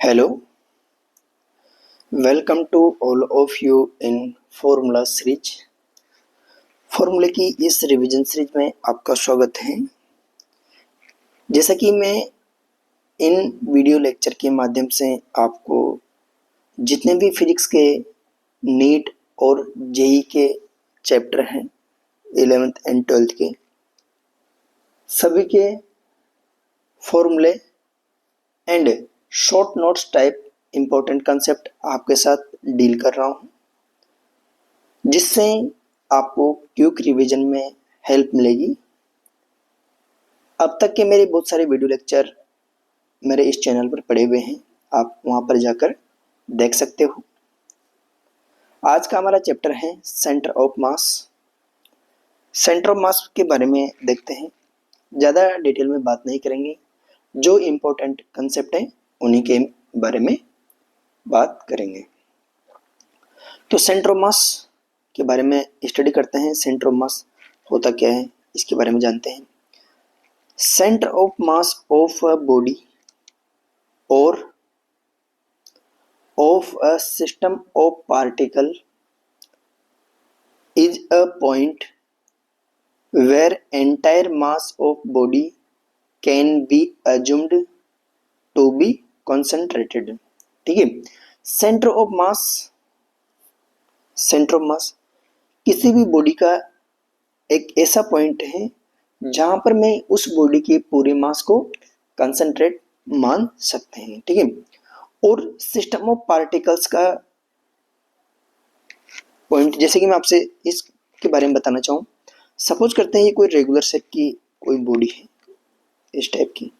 Hello, welcome to all of you in formula series. फॉर्मूले की इस रिवीजन सीरीज में आपका स्वागत है। जैसा कि मैं इन वीडियो लेक्चर के माध्यम से आपको जितने भी फिजिक्स के नीट और जेई के चैप्टर हैं 11th एंड 12th के सभी के फॉर्मूले and short notes type important concept आपके साथ डील कर रहा हूँ, जिससे आपको क्विक रिवीजन में हेल्प मिलेगी। अब तक के मेरे बहुत सारे वीडियो लेक्चर मेरे इस चैनल पर पड़े हुए हैं, आप वहाँ पर जाकर देख सकते हो। आज का हमारा चैप्टर है centre of mass. Centre of मास के बारे में देखते हैं। ज़्यादा डिटेल में बात नहीं करेंगे, जो इम्पोर्टेंट कंसेप्ट हैं उन्हीं के बारे में बात करेंगे। तो सेंटर ऑफ मास के बारे में स्टडी करते हैं। सेंटर ऑफ मास होता क्या है, इसके बारे में जानते हैं। Centre of mass of a body और of a system of particle is a point where entire mass of body can be assumed to be concentrated. ठीक है, सेंटर ऑफ मास किसी भी बॉडी का एक ऐसा पॉइंट है जहां पर मैं उस बॉडी के पूरे मास को कंसंट्रेट मान सकते हैं। ठीक है, और सिस्टम ऑफ पार्टिकल्स का पॉइंट, जैसे कि मैं आपसे इसके बारे में बताना चाहूँ। सपोज करते हैं ये कोई रेगुलर शेप की कोई बॉडी है इस टाइप की,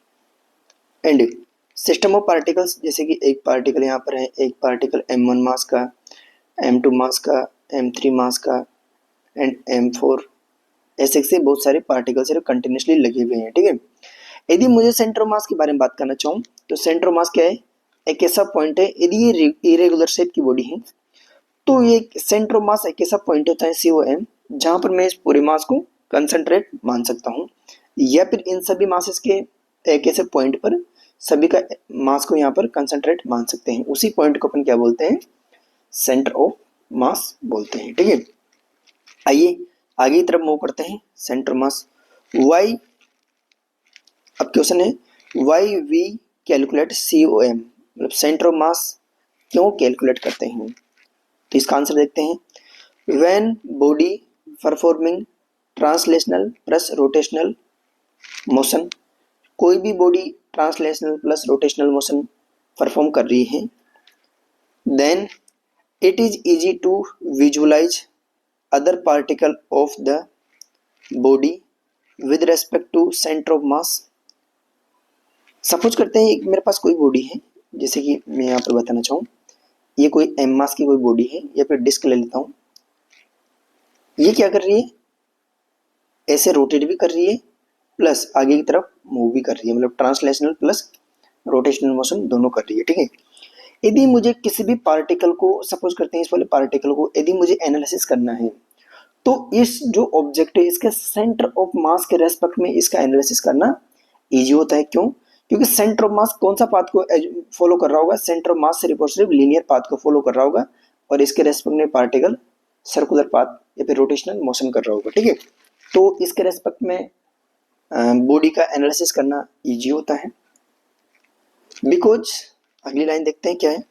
एंड सिस्टम ऑफ पार्टिकल्स, जैसे कि एक पार्टिकल यहाँ पर है, एक पार्टिकल m1 मास का, m2 मास का, m3 मास का एंड m4, ऐसे से बहुत सारे पार्टिकल्स कंटिन्यूसली लगे हुए हैं। ठीक है, यदि मुझे सेंटर मास के बारे में बात करना चाहूँ तो सेंटर मास क्या है, एक ऐसा पॉइंट है। यदि ये इरेगुलर शेप की बॉडी है तो ये सेंटर मास एक ऐसा पॉइंट होता है COM, जहां पर मैं इस पूरे मास को कंसंट्रेट मान सकता हूँ, या फिर इन सभी मासेस के एक ऐसे पॉइंट पर सभी का मास को यहाँ पर कंसंट्रेट मान सकते हैं। उसी पॉइंट को अपन क्या बोलते हैं, सेंटर ऑफ मास बोलते हैं। ठीक है, आइए आगे की तरफ मूव करते हैं। सेंटर मास वाई, अब क्वेश्चन है वाई वी कैलकुलेट COM, मतलब सेंटर ऑफ मास क्यों कैलकुलेट करते हैं। तो इसका आंसर देखते हैं। When body performing translational plus rotational motion, कोई भी body translational plus rotational motion perform कर रही है, then it is easy to visualise other particle of the body with respect to centre of mass. Suppose करते हैं एक मेरे पास कोई बॉडी है, जैसे कि मैं यहाँ पर बताना चाहूँ, ये कोई m मास की कोई बॉडी है, या फिर डिस्क ले लेता हूँ। ये क्या कर रही है, ऐसे रोटेट भी कर रही है प्लस आगे की तरफ मूव भी कर रही है, मतलब ट्रांसलेशनल प्लस रोटेशनल मोशन दोनों कर रही है। ठीक है, यदि मुझे किसी भी पार्टिकल को, सपोज करते हैं इस वाले पार्टिकल को यदि मुझे एनालिसिस करना है, तो इस जो ऑब्जेक्ट है इसके सेंटर ऑफ मास के रेस्पेक्ट में इसका एनालिसिस करना इजी होता है। क्यों? क्योंकि सेंटर ऑफ मास कौन सा पाथ को फॉलो कर रहा होगा, सेंटर ऑफ मास सिर्फ और सिर्फ लीनियर पाथ को फॉलो कर रहा होगा, और इसके रेस्पेक्ट में पार्टिकल सर्कुलर पाथ या फिर रोटेशनल मोशन कर रहा होगा। ठीक है, तो इसके रेस्पेक्ट में बॉडी का एनालिसिस करना इजी होता है। बिकॉज, अगली लाइन देखते हैं क्या है,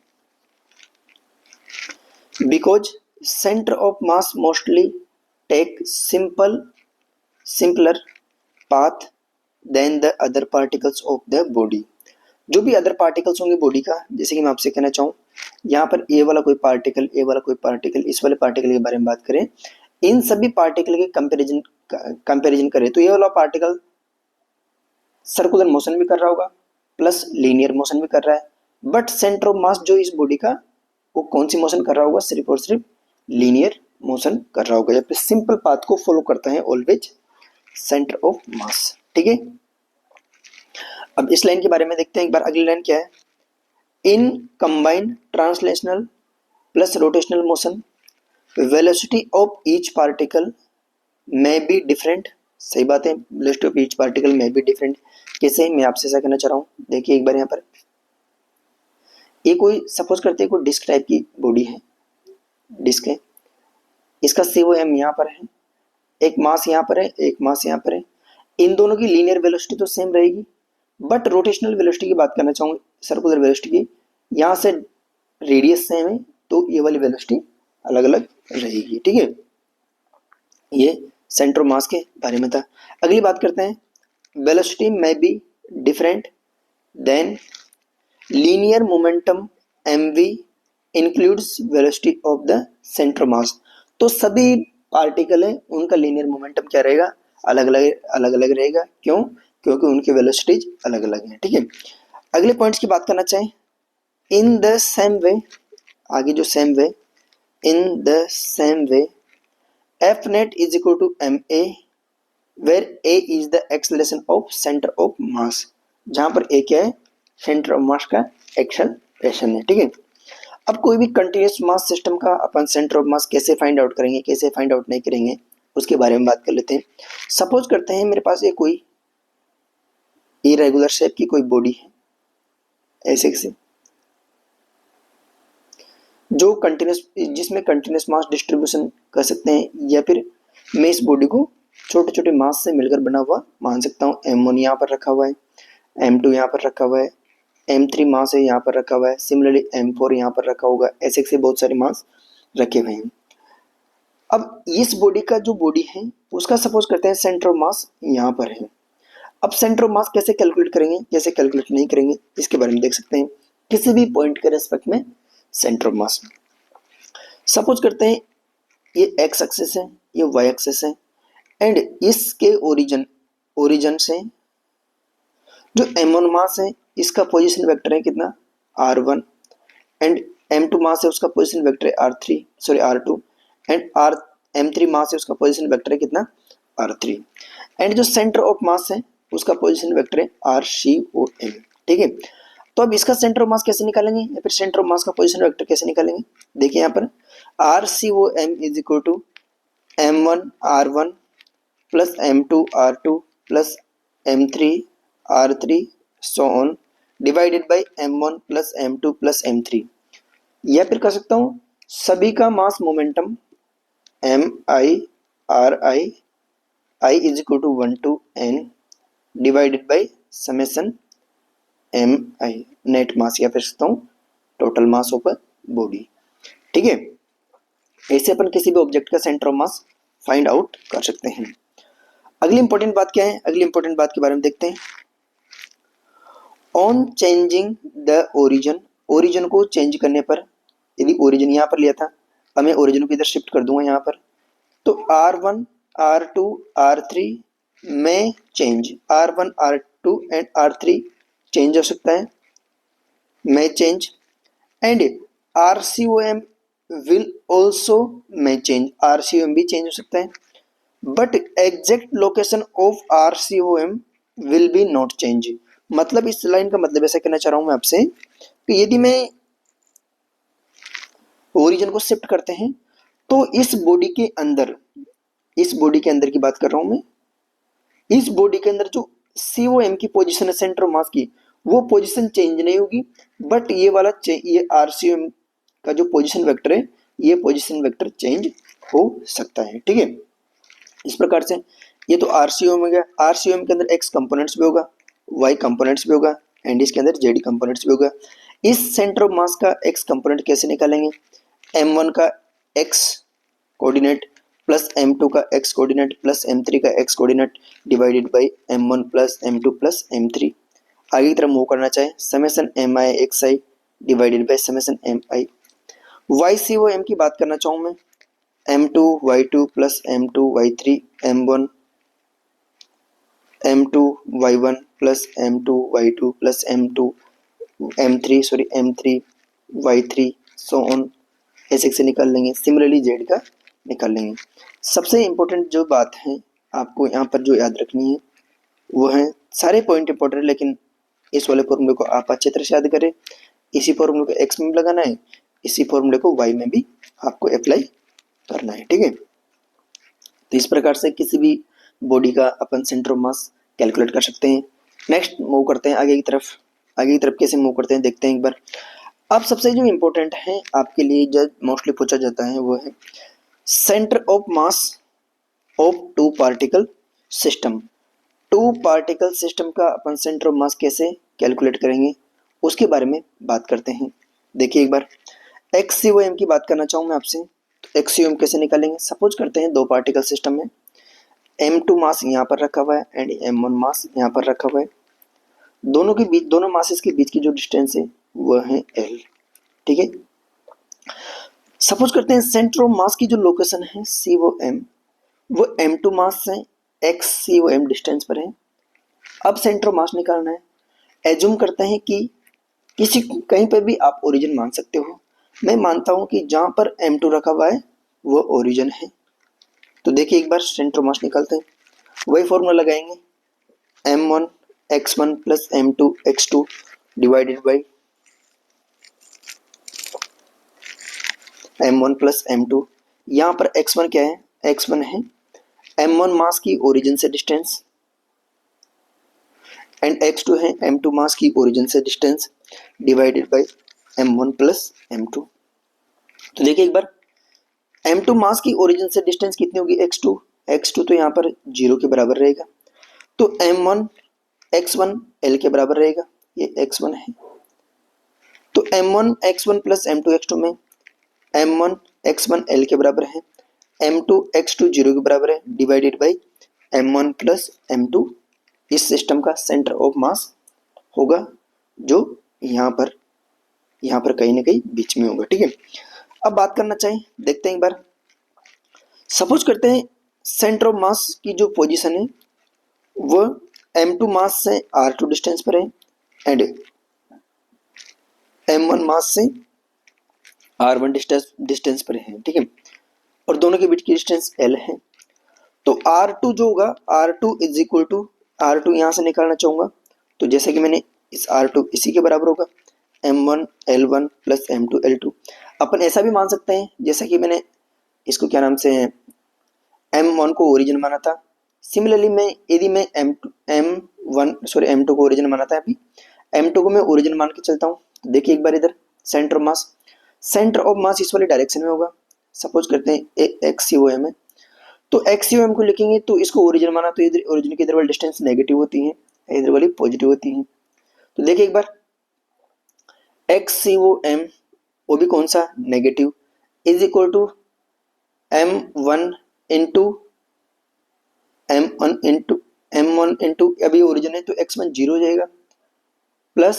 because centre of mass mostly take simpler path than the other particles of the body. जो भी अदर पार्टिकल्स होंगे बॉडी का, जैसे कि मैं आपसे कहना चाहूँ यहाँ पर ए वाला कोई पार्टिकल, ए वाला कोई पार्टिकल, इस वाले पार्टिकल के बारे में बात करें, इन सभी पार्टिकल के कंपैरिजन करें तो ये वाला पार्टिकल सर्कुलर मोशन भी कर रहा होगा प्लस लीनियर मोशन भी कर रहा है, बट सेंटर ऑफ मास जो इस बॉडी का, वो कौन सी मोशन कर रहा होगा, सिर्फ और सिर्फ लीनियर मोशन कर रहा होगा, या फिर सिंपल पाथ को फॉलो करता है ऑलवेज सेंटर ऑफ मास। ठीक है, अब इस लाइन के बारे में देखते हैं एक बार। अगली लाइन क्या है, in combined translational plus rotational motion velocity of each particle may be different. सही बात है, velocity of each particle may be different. कैसे, मैं आपसे ऐसा कहना चाह रहा हूँ, देखिए एक बार यहाँ पर ये कोई सपोज करते हैं कोई डिस्क टाइप की बॉडी है, डिस्क है, इसका COM यहाँ पर है, एक मास यहाँ पर है, एक मास यहाँ पर है। इन दोनों की लीनियर वेलोसिटी तो सेम रहेगी, बट रोटेशनल वेलोसिटी की बात करना चाहूँगा, सर्कुलर वेलोसिटी की, यहाँ से रेडियस सेम है तो ये वाली वेलोसिटी अलग अलग रहेगी। ठीक है, ये सेंटर ऑफ मास के बारे में था। अगली बात करते हैं, वेलोसिटी में be different than linear momentum mv includes velocity of the centre of mass. तो सभी पार्टिकल है उनका लीनियर मोमेंटम क्या रहेगा, अलग अलग रहेगा। क्यों? क्योंकि उनकी वेलोसिटीज अलग अलग है। ठीक है, अगले पॉइंट्स की बात करना चाहें, इन द सेम वे, आगे जो same way, in the same way F net is equal to ma where a is the acceleration of centre of mass, जहां पर a क्या है, सेंटर ऑफ मास का एक्सेलरेशन है। ठीक है, अब कोई भी कंटिन्यूस मास सिस्टम का अपन सेंटर ऑफ मास कैसे फाइंड आउट करेंगे, कैसे फाइंड आउट नहीं करेंगे, उसके बारे में बात कर लेते हैं। सपोज करते हैं मेरे पास ये कोई इरेगुलर शेप की कोई बॉडी है, ऐसे से, जो कंटिन्यूस, जिसमें कंटिन्यूस मास डिस्ट्रीब्यूशन कर सकते हैं, या फिर मैं इस बॉडी को छोटे छोटे मास से मिलकर बना हुआ मान सकता हूँ। M1 यहाँ पर रखा हुआ है, M2 यहाँ पर रखा हुआ है, M3 मास है यहाँ पर रखा हुआ है, सिमिलरली M4 यहाँ पर रखा होगा, ऐसे से बहुत सारे मास रखे हुए हैं। अब इस बॉडी का जो बॉडी है उसका सपोज करते हैं सेंटर ऑफ मास यहाँ पर है। अब सेंटर ऑफ मास कैसे कैलकुलेट करेंगे, कैसे कैलकुलेट नहीं करेंगे, इसके बारे में देख सकते हैं। किसी भी पॉइंट के रेस्पेक्ट में सेंटर ऑफ मास, सपोज करते हैं ये एक्स एक्सिस है, ये वाई एक्सिस है, एंड इसके ओरिजिन से जो M1 मास है इसका पोजीशन वेक्टर है कितना, R1, एंड M2 मास है उसका पोजीशन वेक्टर है R2, एंड M3 मास है उसका पोजीशन वेक्टर है कितना, R3, एंड जो सेंटर ऑफ मास है उसका पोजीशन वेक्टर है RCOM। ठीक है, तो अब इसका सेंटर ऑफ मास कैसे निकालेंगे, या फिर सेंटर ऑफ मास का पोजीशन वेक्टर कैसे निकालेंगे, देखिए यहाँ पर RCOM is equal to M1 R1 plus M2 R2 plus M3 R3 so on divided by M1 plus M2 plus M3, या फिर कर सकता हूँ सभी का mass momentum MI I is equal to 1 to N divided by summation MI net mass, या फिर सकता हूँ टोटल मास ऑफ बॉडी। ठीक है, ऐसे अपन किसी भी ऑब्जेक्ट का centre of mass find out कर सकते हैं। अगली इंपॉर्टेंट बात क्या है, अगली इंपॉर्टेंट बात के बारे में देखते हैं। ऑन चेंजिंग द ओरिजिन को चेंज करने पर, यदि ओरिजिन यहाँ पर लिया था, अब मैं ओरिजिन को इधर शिफ्ट कर दूंगा यहाँ पर, तो R1 R2 R3 में change, R1 R2 and R3 change हो सकता है, में change, and RCOM will also में चेंज, RCOM भी चेंज हो सकता है, but exact location of RCOM will be not change. मतलब इस लाइन का मतलब ऐसा कहना चाह रहा हूं मैं आपसे कि यदि मैं ओरिजिन को शिफ्ट करते हैं तो इस बॉडी के अंदर, इस बॉडी के अंदर की बात कर रहा हूं मैं, इस बॉडी के अंदर जो COM की पोजीशन है सेंटर ऑफ मास की, वो पोजीशन चेंज नहीं होगी, बट ये वाला ये RCOM का जो पोजीशन वेक्टर है, ये पोजीशन वेक्टर चेंज हो सकता है। ठीक है, इस प्रकार से ये तो RCOM हो गया। RCOM के अंदर X कंपोनेंट्स भी होगा, Y कंपोनेंट्स भी होगा, एंड इसके अंदर Z कंपोनेंट्स भी होगा। इस सेंटर ऑफ मास का X कंपोनेंट कैसे निकालेंगे, M1 का X कोऑर्डिनेट प्लस M2 का X कोऑर्डिनेट प्लस M3 का X coordinate divided by M1 plus M2 plus M3। आगे की तरफ मूव करना चाहे, summation MI XI divided by summation MI। YCOM की बात करना चाहूँ मैं, M2 Y2 plus M2 Y3 M1 M2 Y1 plus M2 Y2 plus M3 Y3 so on, ऐसे से निकाल लेंगे। सिमिलरली Z का निकाल लेंगे। सबसे इम्पोर्टेंट जो बात है आपको यहाँ पर जो याद रखनी है वो है, सारे पॉइंट इंपॉर्टेंट है, लेकिन इस वाले फॉर्मूले को आप अच्छी तरह से याद करें। इसी फॉर्मूले को X में भी लगाना है, इसी फॉर्मूले को Y में भी आपको अप्लाई करना है। ठीक है, तो इस प्रकार से किसी भी बॉडी का अपन सेंटर ऑफ मास कैलकुलेट कर सकते हैं। नेक्स्ट मूव करते हैं आगे की तरफ। आगे की तरफ कैसे मूव करते हैं देखते हैं एक बार। अब सबसे जो इम्पोर्टेंट है आपके लिए, जो मोस्टली पूछा जाता है, वो है centre of mass of two particle system. Two particle system का अपन सेंटर ऑफ मास कैसे कैलकुलेट करेंगे, उसके बारे में बात करते हैं। देखिए एक बार एक्ससीओएम की बात करना चाहूँ मैं आपसे, तो एक्ससीओएम कैसे निकालेंगे। सपोज करते हैं दो पार्टिकल सिस्टम में, m2 मास यहाँ पर रखा हुआ है एंड m1 मास यहाँ पर रखा हुआ है। दोनों के बीच, दोनों मासेस के बीच की जो डिस्टेंस है वह है l। ठीक है, सपोज करते हैं सेंटर ऑफ मास की जो लोकेशन है COM, वो m2 मास से XCOM डिस्टेंस पर है। अब सेंटर ऑफ मास निकालना है। एज्यूम करते हैं कि किसी कहीं पर भी आप ओरिजिन मान सकते हो। मैं मानता हूं कि जहां पर m2 रखा हुआ है वो ओरिजिन है। तो देखिए एक बार सेंटर ऑफ मास निकालते हैं, वही फॉर्मूला लगाएंगे, m1 x1 plus m2 x2 divided by m1 plus m2। यहाँ पर x1 क्या है, x1 है m1 मास की ओरिजिन से डिस्टेंस एंड x2 है m2 मास की ओरिजिन से distance divided by m1 plus m2। तो देखिए एक बार m2 मास की ओरिजिन से डिस्टेंस कितनी होगी, x2, x2 तो यहाँ पर 0 के बराबर रहेगा, तो m1 x1 l के बराबर रहेगा, ये x1 है। तो m1 x1 plus m2 x2 में m1 x1 l के बराबर है, m2 x2 0 के बराबर है, divided by m1 plus m2। इस सिस्टम का सेंटर ऑफ मास होगा जो यहाँ पर कहीं ना कहीं बीच में होगा। ठीक है, अब बात करना चाहिए, देखते हैं एक बार। सपोज करते हैं सेंटर ऑफ मास की जो पोजीशन है वो m2 मास से r2 डिस्टेंस पर है एंड m1 मास से r1 डिस्टेंस पर है। ठीक है, और दोनों के बीच की डिस्टेंस l है। तो r2 जो होगा, r2 is equal to, r2 यहाँ से निकालना चाहूँगा, तो जैसे कि मैंने इस r2 इसी के बराबर होगा m1 l1 plus m2 l2। अपन ऐसा भी मान सकते हैं जैसा कि मैंने इसको क्या नाम से m1 को ओरिजिन माना था, सिमिलरली मैं यदि मैं m2 को ओरिजिन माना था, अभी m2 को मैं ओरिजिन मान के चलता हूँ। तो देखिए एक बार इधर centre of mass, centre of मास इस वाले डायरेक्शन में होगा। सपोज करते हैं XCOM है, तो XCOM को लिखेंगे तो इसको ओरिजिन माना, तो इधर ओरिजिन की इधर वाली डिस्टेंस नेगेटिव होती है, इधर वाली पॉजिटिव होती है। तो देखिए एक बार XCOM वो भी कौन सा, negative, is equal to m1 into m1 into अभी ओरिजिन है तो x1 जीरो हो जाएगा, plus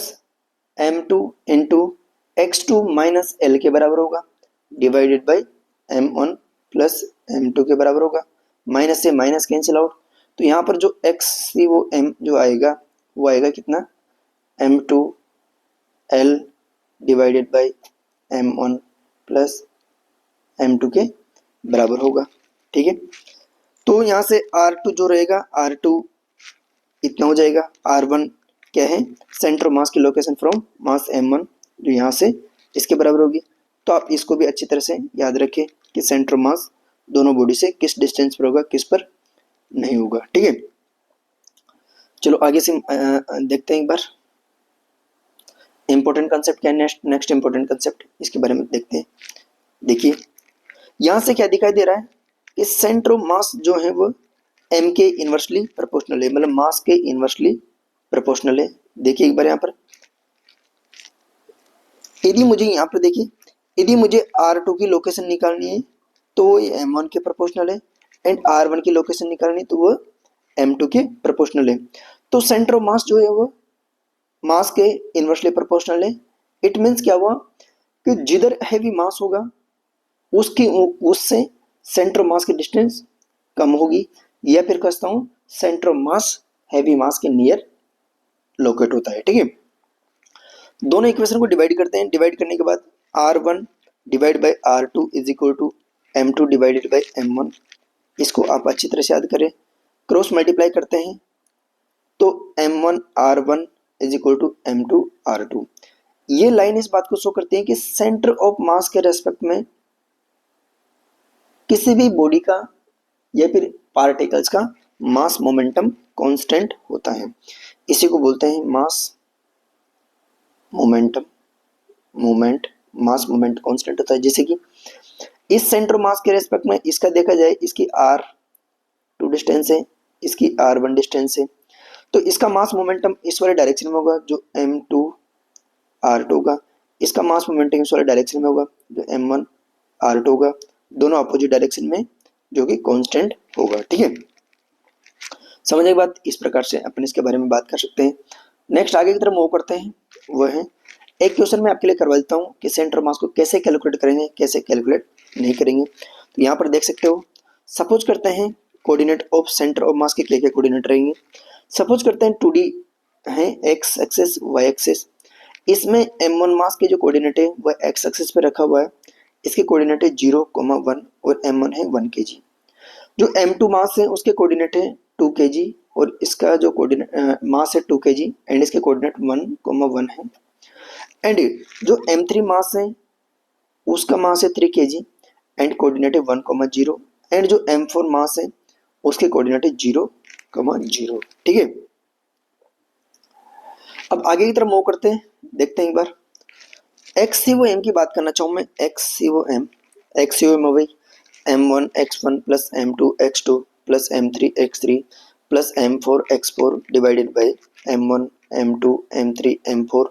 m2 into x2 minus l के बराबर होगा, divided by m1 plus m2 के बराबर होगा। माइनस से माइनस कैंसिल आउट, तो यहाँ पर जो XCOM जो आएगा वो आएगा कितना, m2 l divided by m1 plus m2 के बराबर होगा। ठीक है, तो यहाँ से r2 जो रहेगा, r2 इतना हो जाएगा, r1 क्या है, सेंटर ऑफ मास की लोकेशन फ्रॉम मास m1 जो यहाँ से इसके बराबर होगी। तो आप इसको भी अच्छी तरह से याद रखें कि सेंटर ऑफ मास दोनों बॉडी से किस डिस्टेंस पर होगा, किस पर नहीं होगा। ठीक है, चलो आगे से देखते हैं एक बार इंपॉर्टेंट कंसेप्ट क्या है, नेक्स्ट इंपॉर्टेंट कंसेप्ट इसके बारे में देखते हैं। देखिए यहाँ से क्या दिखाई दे रहा है कि सेंटर ऑफ मास जो है वो m के इनवर्सली प्रोपोर्शनल है, मतलब मास के इनवर्सली प्रोपोर्शनल है। देखिए एक बार यहाँ पर यदि मुझे यहाँ पर देखिए, यदि मुझे r2 की लोकेशन निकालनी है तो वो m1 के प्रोपोर्शनल है एंड r1 की लोकेशन निकालनी तो वो m2 के प्रोपोर्शनल है। तो सेंटर ऑफ मास जो है वो मास के इनवर्सली प्रोपोर्शनल है। इट मीन्स क्या हुआ कि जिधर हैवी मास होगा उससे सेंटर ऑफ मास की डिस्टेंस कम होगी, या फिर कहता हूँ सेंटर ऑफ मास हैवी मास के नियर लोकेट होता है। ठीक है, दोनों इक्वेशन को डिवाइड करते हैं, डिवाइड करने के बाद r1 divide by r2 is equal to m2 divided by m1। इसको आप अच्छी तरह से याद करें, क्रॉस मल्टीप्लाई करते हैं तो m1 r1 is equal to m2 r2। ये लाइन इस बात को शो करती है कि सेंटर ऑफ मास के रेस्पेक्ट में किसी भी बॉडी का या फिर पार्टिकल्स का मास मोमेंटम कांस्टेंट होता है। इसी को बोलते हैं मास मोमेंटम मोमेंट मास मोमेंट कांस्टेंट होता है। जैसे कि इस सेंटर मास के रेस्पेक्ट में इसका देखा जाए, इसकी r2 डिस्टेंस है, इसकी r1 डिस्टेंस है, तो इसका मास मोमेंटम इस वाले डायरेक्शन में होगा जो m2 r2 होगा, इसका मास मोमेंटम इस वाले डायरेक्शन में होगा जो m1 r2 होगा, दोनों अपोजिट डायरेक्शन में जो कि कांस्टेंट होगा। ठीक है, समझने के बाद इस प्रकार से अपन इसके बारे में बात कर सकते हैं। नेक्स्ट आगे की तरफ मूव करते हैं, वह है एक क्वेश्चन मैं आपके लिए करवा देता हूँ कि सेंटर मास को कैसे कैलकुलेट करेंगे, कैसे कैलकुलेट नहीं करेंगे। तो यहाँ पर देख सकते हो, सपोज करते हैं कोऑर्डिनेट ऑफ सेंटर ऑफ मास के क्या क्या कोऑर्डिनेट रहेंगे। सपोज करते हैं 2D है, एक्स एक्सिस वाई एक्सिस, इसमें m1 मास के जो कोऑर्डिनेट है वह एक्स एक्सिस पे रखा हुआ है, इसके कोऑर्डिनेट है 0,1 और m1 है 1 kg। जो m2 मास है उसके कोऑर्डिनेट है 2 kg और इसका जो कोऑर्डिनेट मास है 2 kg एंड इसके कोऑर्डिनेट 1,1 है। एंड जो m3 मास है उसका मास है 3 kg एंड कोऑर्डिनेट है 1,0 एंड जो m4 मास है उसके कोऑर्डिनेट है 0,0। ठीक है, अब आगे की तरफ मूव करते हैं, देखते हैं एक बार XCOM की बात करना चाहूँ मैं। XCOM हो गई m1 x1 plus m2 x2 plus m3 x3 plus m4 x4 divided by m1 m2 m3 m4।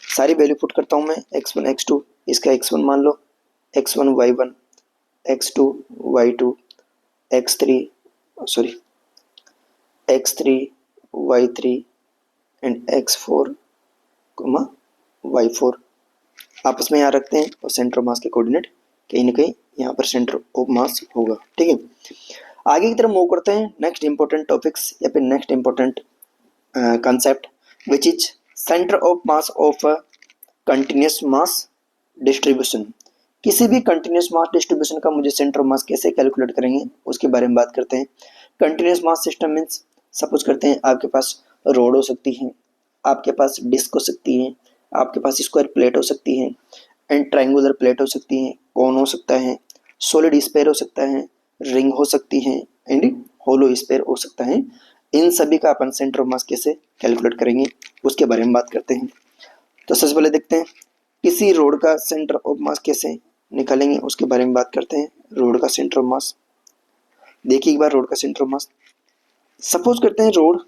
सारी वैल्यू पुट करता हूँ मैं, x1 x2, इसका x1 मान लो, x1 y1, x2 y2, x3 sorry x3 y3 and x4 y4 आपस में यहाँ रखते हैं और सेंटर ऑफ मास के कोऑर्डिनेट कहीं ना कहीं यहाँ पर सेंटर ऑफ मास होगा। ठीक है, आगे की तरफ मूव करते हैं नेक्स्ट इंपॉर्टेंट टॉपिक्स या फिर next important concept which is centre of mass of continuous mass distribution. किसी भी कंटिन्यूस मास डिस्ट्रीब्यूशन का मुझे सेंटर ऑफ मास कैसे कैलकुलेट करेंगे उसके बारे में बात करते हैं। Continuous mass system means suppose करते हैं आपके पास रोड हो सकती है, आपके पास डिस्क हो सकती है, आपके पास स्क्वायर प्लेट हो सकती है एंड ट्रायंगुलर प्लेट हो सकती है, कोन हो सकता है, सॉलिड स्फीयर हो सकता है, रिंग हो सकती है एंड होलो स्फीयर हो सकता है। इन सभी का अपन सेंटर ऑफ मास कैसे कैलकुलेट करेंगे उसके बारे में बात करते हैं। तो सबसे पहले देखते हैं किसी रोड का सेंटर ऑफ मास कैसे निकालेंगे उसके बारे में बात करते हैं। रोड का सेंटर ऑफ मास देखिए एक बार, रोड का सेंटर ऑफ मास सपोज करते हैं रोड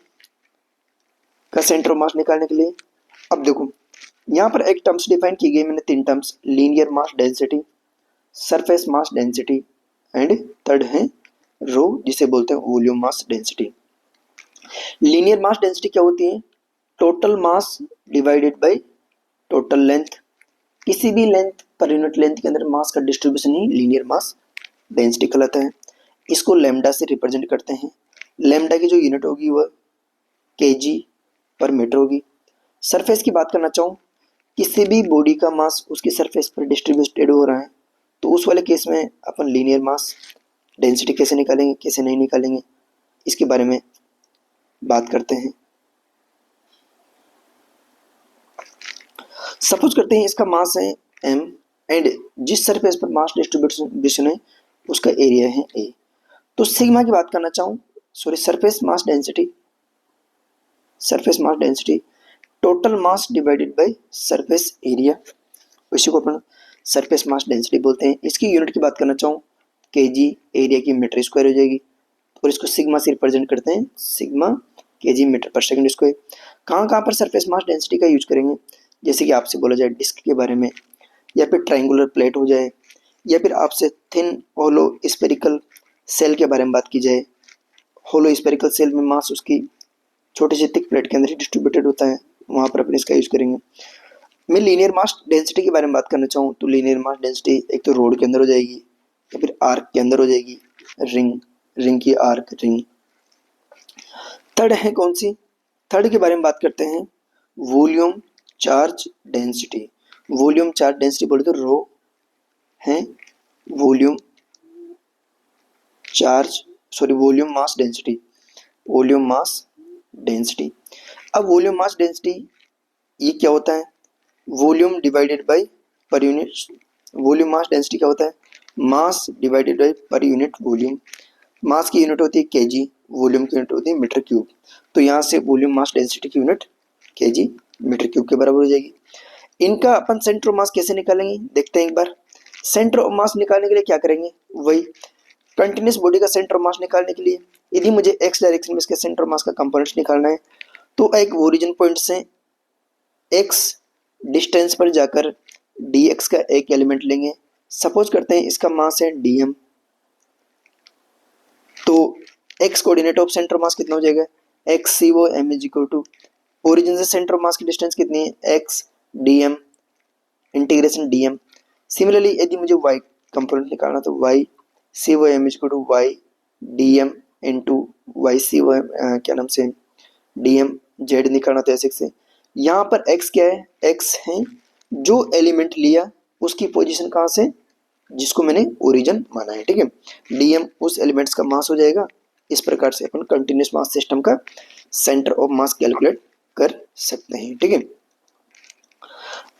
का सेंटर ऑफ मास निकालने के लिए। अब देखो यहाँ पर एक टर्म्स डिफाइन की गई मैंने, 3 terms, linear mass density, surface mass density and third है रो जिसे बोलते हैं वॉल्यूम मास डेंसिटी। लीनियर मास डेंसिटी क्या होती है? Total mass divided by total length. किसी भी लेंथ पर यूनिट लेंथ के अंदर मास का डिस्ट्रीब्यूशन ही लीनियर मास डेंसिटी कहलाता है। इसको लैम्डा से रिप्रेजेंट करते हैं। लैम्डा की जो यूनिट होगी वह kg पर मीटर होगी। सरफेस की बात करना चाहूँ, किसी भी बॉडी का मास उसकी सरफेस पर डिस्ट्रीब्यूटेड हो रहा है तो उस वाले केस में अपन लीनियर मास डेंसिटी कैसे निकालेंगे कैसे नहीं निकालेंगे इसके बारे में बात करते हैं। सपोज करते हैं इसका मास है m एंड जिस सरफेस पर मास डिस्ट्रीब्यूशन है उसका एरिया है a। तो सिग्मा की बात करना चाहूँ, sorry surface mass density total mass divided by surface area, इसी को अपन सरफेस मास डेंसिटी बोलते हैं। इसकी यूनिट की बात करना चाहूँ kg एरिया की मीटर स्क्वायर हो जाएगी और इसको सिग्मा से रिप्रेजेंट करते हैं, सिग्मा kg मीटर पर सेकंड स्क्वायर। कहाँ पर सरफेस मास डेंसिटी का यूज करेंगे, जैसे कि आपसे बोला जाए डिस्क के बारे में या फिर ट्रायंगुलर प्लेट हो जाए या फिर आपसे थिन होलो स्फेरिकल सेल के बारे में बात की जाए। होलो स्फेरिकल सेल में मास उसकी छोटी सी थिक प्लेट के अंदर ही डिस्ट्रीब्यूटेड होता है, वहाँ पर अपन इसका यूज करेंगे। मैं लीनियर मास डेंसिटी के बारे में बात करना चाहूँ तो लीनियर मास डेंसिटी एक तो रोड के अंदर हो जाएगी या फिर आर्क के अंदर हो जाएगी, रिंग की आर्क रिंग। थर्ड है कौन सी, थर्ड के बारे में बात करते हैं volume charge density. Volume charge density बोले तो रो है volume mass density, volume mass density. अब वॉल्यूम मास डेंसिटी ये क्या होता है, volume divided by per unit. Volume mass density क्या होता है, mass divided by per unit volume. Mass की यूनिट होती है kg, वॉल्यूम की यूनिट होती है मीटर क्यूब। तो यहाँ से वॉल्यूम मास डेंसिटी की यूनिट kg मीटर क्यूब के बराबर हो जाएगी। इनका अपन सेंटर ऑफ मास कैसे निकालेंगे देखते हैं एक बार। सेंटर ऑफ मास निकालने के लिए क्या करेंगे, वही कंटिन्यूस बॉडी का सेंटर ऑफ मास निकालने के लिए यदि मुझे एक्स डायरेक्शन में इसके सेंटर ऑफ मास का कंपोनेंट्स निकालना है तो एक ओरिजिन पॉइंट से एक्स डिस्टेंस पर जाकर dx का एक एलिमेंट लेंगे। सपोज करते हैं इसका मास है dm, तो x coordinate of centre mass कितना हो जाएगा, x CO m is equal to origin से सेंटर मास की डिस्टेंस कितनी है, x dm integration dm। Similarly यदि मुझे y कंपोनेंट निकालना तो y CO m is equal to y dm into y CO m क्या नाम से dm z निकालना तो ऐसे से। यहाँ पर x क्या है, x है जो एलिमेंट लिया उसकी पोजीशन कहाँ से, जिसको मैंने ओरिजिन माना है, ठीक है। dm उस एलिमेंट्स का मास हो जाएगा। इस प्रकार से अपन कंटिन्यूस मास सिस्टम का सेंटर ऑफ मास कैलकुलेट कर सकते हैं, ठीक है।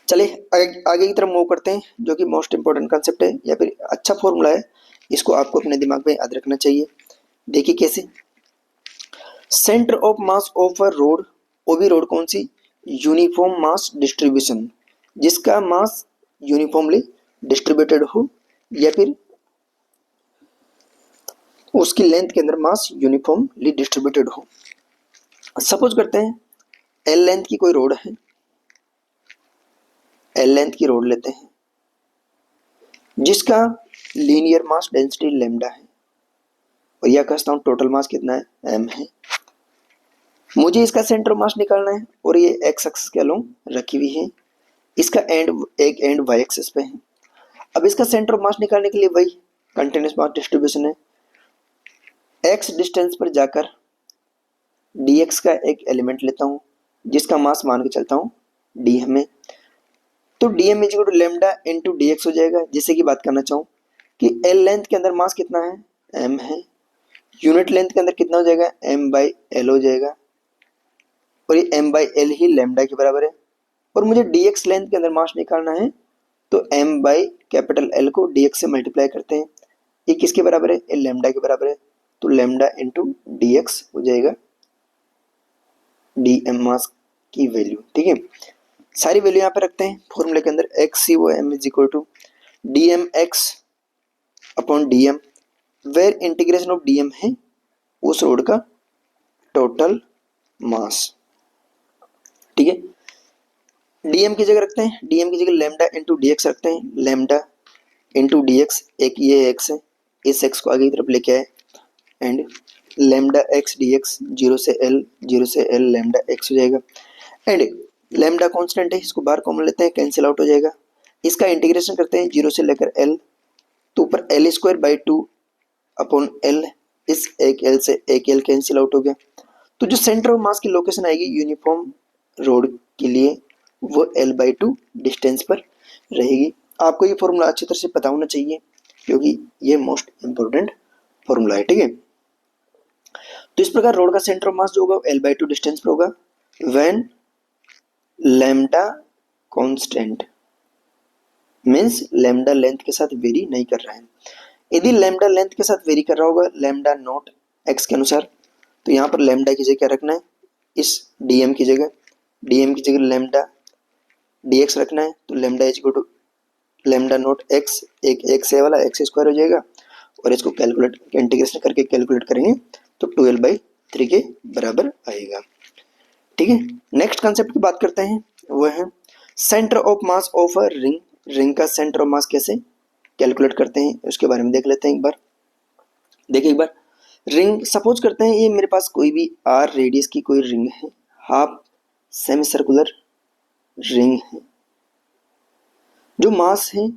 चलिए आगे की तरफ मूव करते हैं, जो कि मोस्ट इंपॉर्टेंट कंसेप्ट है या फिर अच्छा फॉर्मूला है, इसको आपको अपने दिमाग में याद रखना चाहिए। देखिए कैसे, centre of mass of a road, वो भी रोड कौन सी, यूनिफॉर्म मास डिस्ट्रीब्यूशन, जिसका मास यूनिफॉर्मली डिस्ट्रीब्यूटेड हो या फिर उसकी लेंथ के अंदर मास यूनिफॉर्मली डिस्ट्रीब्यूटेड हो। सपोज करते हैं एल लेंथ की कोई रोड है, एल लेंथ की रोड लेते हैं जिसका लीनियर मास डेंसिटी लेमडा है और यह कहता हूँ टोटल मास कितना है, m है। मुझे इसका सेंटर मास निकालना है और ये एक्स एक्सिस के अलोंग रखी हुई है, इसका एक एंड वाई एक्सिस पे है। अब इसका सेंटर मास निकालने के लिए वही कंटिन्यूस मास डिस्ट्रीब्यूशन है, x डिस्टेंस पर जाकर dx का एक एलिमेंट लेता हूँ जिसका मास मान के चलता हूँ dm में, तो dm is equal to lambda into dx हो जाएगा। जिससे कि बात करना चाहूँ कि l लेंथ के अंदर मास कितना है, m है, यूनिट लेंथ के अंदर कितना हो जाएगा, m बाई एल हो जाएगा और ये m by L he lambda के बराबर है। और मुझे dx लेंथ के अंदर मास निकालना है तो m बाई कैपिटल L को dx से मल्टीप्लाई करते हैं, ये किसके बराबर है, ये लेमडा के बराबर है, तो लेमडा इंटू dx हो जाएगा dm मास की वैल्यू, ठीक है। सारी वैल्यू यहाँ पे रखते हैं फॉर्मूले के अंदर, x CO m is equal to dm x upon dm, where integration of dm है उस रोड का टोटल मास, ठीक है। dm की जगह रखते हैं, dm की जगह लेमडा इंटू dx रखते हैं, लेमडा इंटू dx, एक ये x है, इस x को आगे की तरफ लेके आए and lambda x dx, zero से l लेमडा x हो जाएगा एंड लेमडा कांस्टेंट है, इसको बाहर कॉमन लेते हैं, कैंसिल आउट हो जाएगा। इसका इंटीग्रेशन करते हैं जीरो से लेकर l, तो ऊपर L square by two upon l, इस एक l से एक l कैंसिल आउट हो गया। तो जो सेंटर ऑफ मास की लोकेशन आएगी यूनिफॉर्म रोड के लिए वो l/2 डिस्टेंस पर रहेगी। आपको ये फॉर्मूला अच्छी तरह से पता होना चाहिए क्योंकि ये मोस्ट इंपॉर्टेंट फॉर्मूला है, ठीक है। तो इस प्रकार रोड का सेंटर ऑफ मास जो होगा l/2 डिस्टेंस पर होगा when lambda constant, means lambda length के साथ वेरी नहीं कर रहा है। यदि लैम्डा लेंथ के साथ वेरी कर रहा होगा लैम्डा नॉट x के अनुसार, तो यहाँ पर लैम्डा की जगह क्या रखना है, इस dm की जगह लैम्डा dx रखना है, तो lambda is equal to lambda naught x, एक x है वाला x स्क्वायर हो जाएगा और इसको कैलकुलेट इंटीग्रेशन करके कैलकुलेट करेंगे तो 12/3 के बराबर आएगा, ठीक है। नेक्स्ट कंसेप्ट की बात करते हैं, वो है centre of mass of a ring. Ring का सेंटर ऑफ मास कैसे कैलकुलेट करते हैं उसके बारे में देख लेते हैं एक बार। देखिए एक बार, रिंग सपोज करते हैं ये मेरे पास कोई भी r रेडियस की कोई रिंग है, हाफ सेमी सर्कुलर रिंग है, जो मास है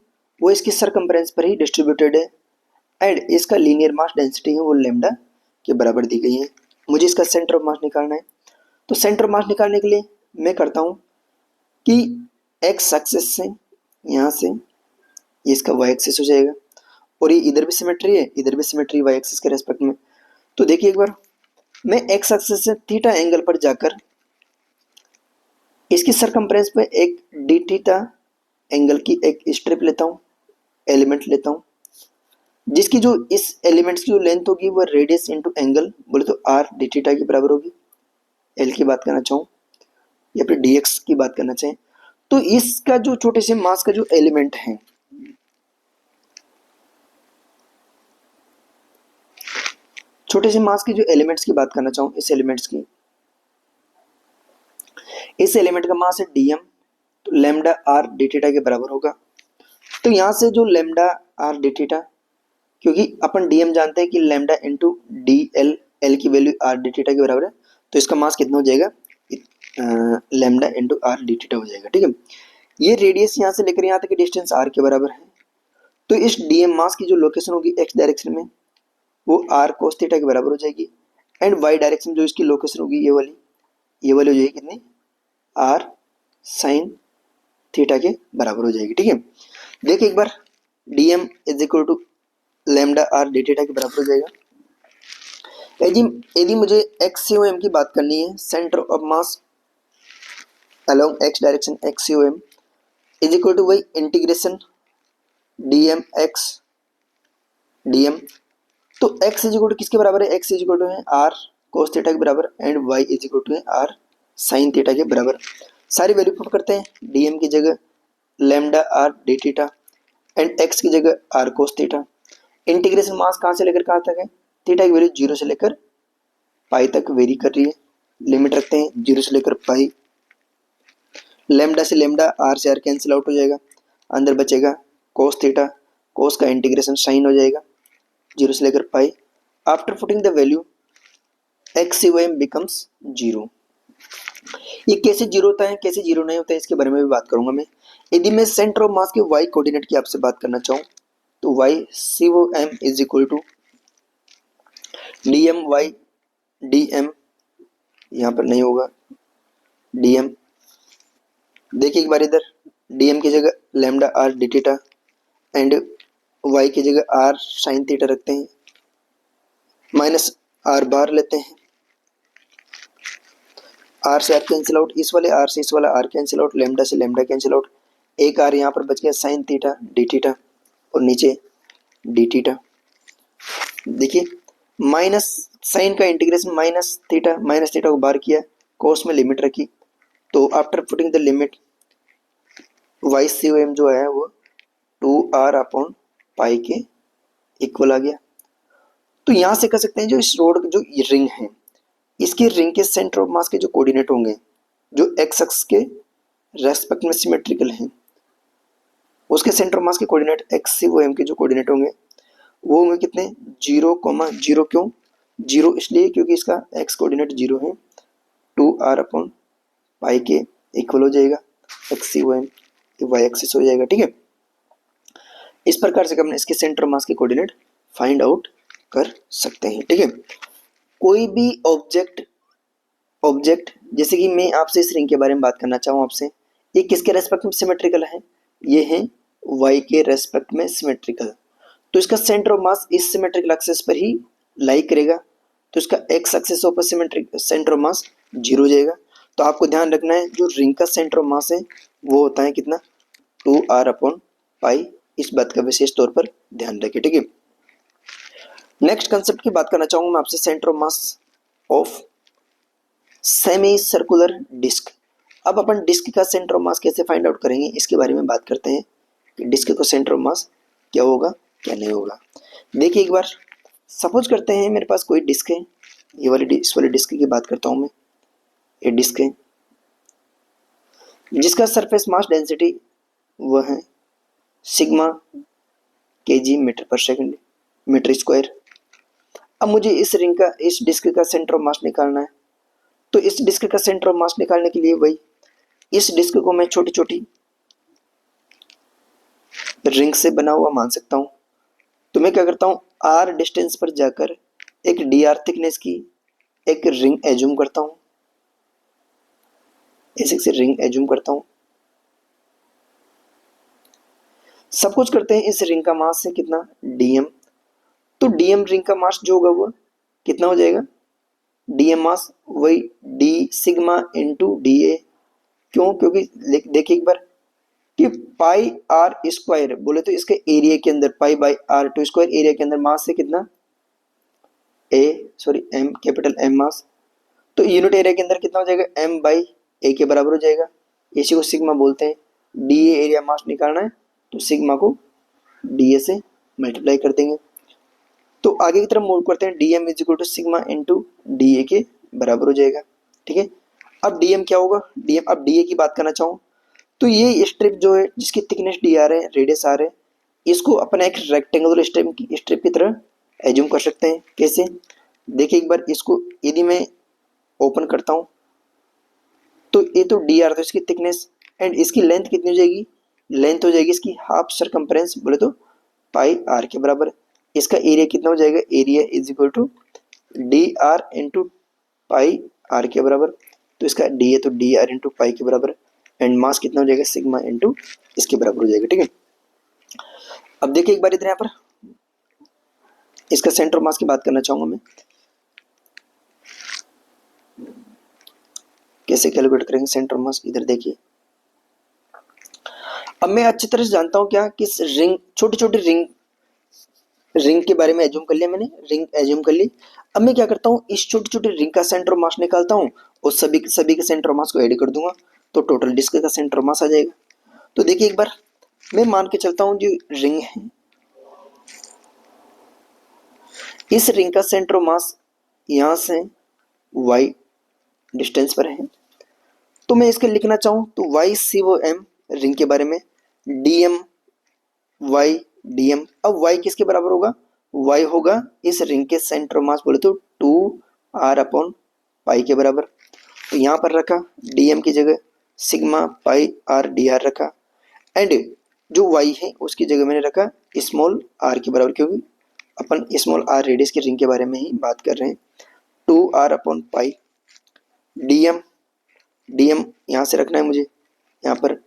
वो इसकी सरकमफ्रेंस पर ही डिस्ट्रीब्यूटेड है एंड इसका लीनियर मास डेंसिटी है वो लेमडा के बराबर दी गई है। मुझे इसका सेंटर ऑफ मास निकालना है, तो सेंटर ऑफ मास निकालने के लिए मैं करता हूँ कि x एक्सिस से यहाँ से ये इसका y एक्सिस हो जाएगा और ये इधर भी सिमेट्री है, इधर भी सिमेट्री y एक्सिस के रेस्पेक्ट में। तो देखिए एक बार, मैं x एक्सिस से थीटा एंगल पर जाकर इसकी सरकमफ्रेंस पे एक डी थीटा एंगल की एक स्ट्रिप लेता हूँ, एलिमेंट लेता हूँ, जिसकी जो इस एलिमेंट्स की जो लेंथ होगी वो रेडियस इंटू एंगल बोले तो r डी थीटा के बराबर होगी। l की बात करना चाहूँ या फिर dx की बात करना चाहें तो इसका जो छोटे से मास का जो एलिमेंट है, छोटे से मास के जो एलिमेंट्स की बात करना चाहूँ, इस एलिमेंट्स की, इस एलिमेंट का मास है डीएम, तो लेमडा आर डी थीटा के बराबर होगा। तो यहाँ से जो लेमडा आर डी थीटा, क्योंकि अपन डीएम जानते हैं कि lambda into D L, L की वैल्यू आर डी थीटा के बराबर है, तो इसका मास कितना हो जाएगा, lambda into R D theta हो जाएगा। ठीक है, ये रेडियस यहाँ से लेकर यहाँ तक की डिस्टेंस आर के बराबर है। तो इस डीएम मास की जो लोकेशन होगी एक्स डायरेक्शन में, वो आर कोस थीटा के बराबर हो जाएगी, एंड वाई डायरेक्शन जो इसकी लोकेशन होगी ये वाली हो जाएगी कितनी, आर साइन थीटा के बराबर हो जाएगी। ठीक है, देखिए एक बार, DM is equal to lambda R D theta के बराबर हो जाएगा। यदि मुझे एक्स सी ओ एम की बात करनी है, centre of mass along x direction x C O M is equal to y integration d m x d m. तो x इज इक्वल टू किसके बराबर है, x इज इक्वल टू है आर कोस थीटा के बराबर, and y is equal to है r sine theta के बराबर। सारी वैल्यू पुट करते हैं, dm की जगह lambda R D theta, and x की जगह आर कोस थीटा। इंटीग्रेशन मास कहाँ से लेकर कहाँ तक है, थीटा की वैल्यू 0 से लेकर पाई तक वेरी कर रही है, लिमिट रखते हैं 0 से लेकर पाई। लेमडा से लेमडा, आर से आर कैंसिल आउट हो जाएगा, अंदर बचेगा कोस थीटा, कोस का इंटीग्रेशन साइन हो जाएगा 0 से लेकर pi. After putting the value X C O M becomes 0। ये कैसे 0 होता है, कैसे 0 नहीं होता है, इसके बारे में भी बात करूंगा मैं। यदि मैं सेंटर ऑफ मास के वाई कोऑर्डिनेट की आपसे बात करना चाहूँ, तो y C O M is equal to d m y d m, यहाँ पर नहीं होगा डी एम, देखिए एक बार इधर, डी एम की जगह lambda R D theta, and y की जगह आर साइन थीटा रखते हैं, माइनस आर बार लेते हैं, आर से आर कैंसिल आउट, इस वाले आर से इस वाला आर कैंसिल आउट, लेमडा से लेमडा कैंसिल आउट, एक आर यहाँ पर बच गया साइन थीटा डी थीटा, और नीचे डी थीटा। देखिए माइनस साइन का इंटीग्रेशन माइनस थीटा को बाहर किया, कोस में लिमिट रखी, तो after putting the limit y C O M जो है वो 2r अपॉन पाई के इक्वल आ गया। तो यहां से कह सकते हैं जो इस रोड जो रिंग है, इसके रिंग के सेंटर ऑफ मास के जो कोऑर्डिनेट होंगे, जो एक्स एक्स के रेस्पेक्ट में सिमेट्रिकल हैं, उसके सेंटर ऑफ मास के coordinate x C O M के जो कोऑर्डिनेट होंगे वो होंगे कितने, 0,0। क्यों 0, इसलिए क्योंकि इसका एक्स कोऑर्डिनेट 0 है, 2r अपॉन पाई के इक्वल हो जाएगा x C O M, Y axis हो जाएगा। ठीक है, इस प्रकार से हम इसके सेंटर मास के कोऑर्डिनेट फाइंड आउट कर सकते हैं। ठीक है, कोई भी ऑब्जेक्ट जैसे कि मैं आपसे इस रिंग के बारे में बात करना चाहूँ आपसे, ये किसके रेस्पेक्ट में सिमेट्रिकल है, ये है y के रेस्पेक्ट में सिमेट्रिकल, तो इसका सेंटर ऑफ मास इस सिमेट्रिकल एक्सिस पर ही लाई करेगा, तो इसका x एक्सिस ऊपर सिमेट्रिक सेंटर ऑफ मास 0 हो जाएगा। तो आपको ध्यान रखना है जो रिंग का सेंटर ऑफ मास है वो होता है कितना, 2r अपॉन पाई, इस बात का विशेष तौर पर ध्यान रखें। ठीक है, नेक्स्ट कंसेप्ट की बात करना चाहूंगा मैं आपसे, centre of mass of semi circular disc. अब अपन डिस्क का सेंटर ऑफ मास कैसे फाइंड आउट करेंगे, इसके बारे में बात करते हैं कि डिस्क का सेंटर ऑफ मास क्या होगा क्या नहीं होगा। देखिए एक बार, सपोज करते हैं मेरे पास कोई डिस्क है, ये वाली इस वाली डिस्क की बात करता हूं मैं, ये डिस्क है जिसका सरफेस मास डेंसिटी वह है सिग्मा kg मीटर पर सेकंड मीटर स्क्वायर। अब मुझे इस रिंग का, इस डिस्क का सेंटर ऑफ मास निकालना है, तो इस डिस्क का सेंटर ऑफ मास निकालने के लिए वही इस डिस्क को मैं छोटी छोटी रिंग से बना हुआ मान सकता हूं। तो मैं क्या करता हूं, r डिस्टेंस पर जाकर एक dr थिकनेस की एक रिंग एज्यूम करता हूं, ऐसे से रिंग एज्यूम करता हूं। सपोज करते हैं इस रिंग का मास है कितना, dm, तो dm रिंग का मास जो होगा वो कितना हो जाएगा, dm मास वही d सिग्मा इंटू da। क्यों, क्योंकि देखिए एक बार कि पाई आर स्क्वायर बोले तो इसके एरिया के अंदर pi by r two square, area के अंदर मास है कितना, एम, कैपिटल एम मास, तो यूनिट एरिया के अंदर कितना हो जाएगा, m बाई ए के बराबर हो जाएगा। इसी को सिग्मा बोलते हैं। डी ए एरिया मास निकालना है तो सिग्मा को डी ए से मल्टीप्लाई कर देंगे। तो आगे की तरफ मूव करते हैं, d m is equal to sigma into d A के बराबर हो जाएगा। ठीक है, अब डी एम क्या होगा, डी एम, अब डी ए की बात करना चाहूँ तो ये स्ट्रिप जो है जिसकी थिकनेस डी आर है, रेडियस आर है, इसको अपना एक रेक्टेंगुलर स्ट्रिप की तरह एज्यूम कर सकते हैं। कैसे, देखिए एक बार इसको यदि मैं ओपन करता हूँ तो ये तो डी आर, तो इसकी थिकनेस एंड इसकी लेंथ कितनी हो जाएगी, लेंथ हो जाएगी इसकी हाफ सरकमफ्रेंस बोले तो पाई आर के बराबर। इसका एरिया कितना हो जाएगा, area is equal to d r into pi r के बराबर। तो इसका डी है तो डी आर इंटू पाई के बराबर, एंड मास कितना हो जाएगा, सिग्मा इंटू इसके बराबर हो जाएगा। ठीक है, अब देखिए एक बार इधर यहाँ पर इसका सेंटर मास की बात करना चाहूंगा मैं, कैसे कैलकुलेट करेंगे सेंटर मास। इधर देखिए, अब मैं अच्छी तरह से जानता हूँ क्या, किस रिंग, छोटी छोटी रिंग के बारे में एज्यूम कर लिया मैंने, रिंग एज्यूम कर ली। अब मैं क्या करता हूँ, इस छोटी छोटी रिंग का सेंटर मास निकालता हूँ और सभी के सेंटर मास को ऐड कर दूंगा तो टोटल डिस्क का सेंटर मास आ जाएगा। तो देखिए एक बार मैं मान के चलता हूँ जो रिंग है, इस रिंग का सेंटर मास यहाँ से y डिस्टेंस पर है। तो मैं इसके लिखना चाहूँ तो y C O M ring के बारे में, d m y d m. अब y किसके बराबर होगा, y होगा इस रिंग के सेंटर मास बोले तो 2r अपॉन पाई के बराबर। तो यहाँ पर रखा dm की जगह सिग्मा पाई r dr रखा, एंड जो y है उसकी जगह मैंने रखा स्मॉल r के बराबर, क्योंकि अपन स्मॉल r रेडियस की रिंग के बारे में ही बात कर रहे हैं। 2r अपॉन पाई, dm यहाँ से रखना है मुझे यहाँ पर।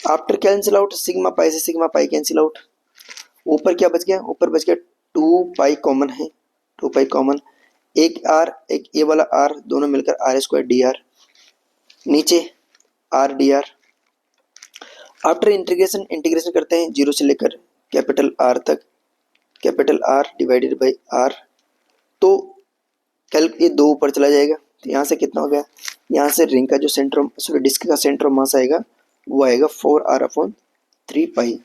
After cancel out sigma pi से सिग्मा पाई कैंसिल आउट, ऊपर क्या बच गया, ऊपर बच गया 2 पाई कॉमन है, 2 पाई कॉमन, एक r एक ये वाला r, दोनों मिलकर r स्क्वायर डी आर, नीचे r D R. After integration करते हैं जीरो से लेकर कैपिटल R तक, capital R divided by R। तो कल ये 2 ऊपर चला जाएगा तो यहाँ से कितना हो गया, यहाँ से रिंग का जो सेंटर, सॉरी डिस्क का सेंटर मास आएगा वो आएगा 4r अपॉन 3 पाई।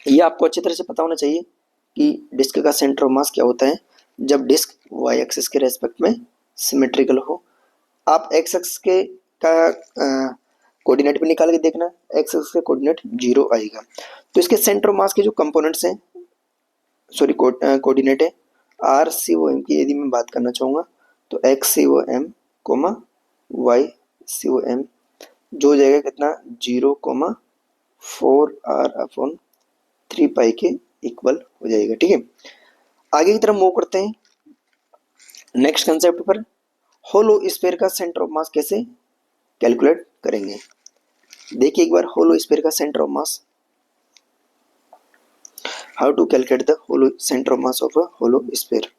ये आपको अच्छी तरह से पता होना चाहिए कि डिस्क का सेंटर मास क्या होता है जब डिस्क y एक्सिस के रेस्पेक्ट में सिमेट्रिकल हो। आप x एक्सिस के का कोऑर्डिनेट भी निकाल के देखना, x एक्सिस के कोऑर्डिनेट 0 आएगा। तो इसके सेंटर मास के जो कंपोनेंट्स हैं, सॉरी कोऑर्डिनेट है आर सी ओ एम की यदि मैं बात करना चाहूँगा तो X C O M comma Y C O M जो हो जाएगा कितना 0,4r अपॉन 3 पाई के इक्वल हो जाएगा। ठीक है, आगे की तरफ मूव करते हैं नेक्स्ट कंसेप्ट पर, होलो स्फीयर का सेंटर ऑफ मास कैसे कैलकुलेट करेंगे। देखिए एक बार होलो स्फीयर का centre of mass, how to calculate the hollow centre of mass of a hollow sphere.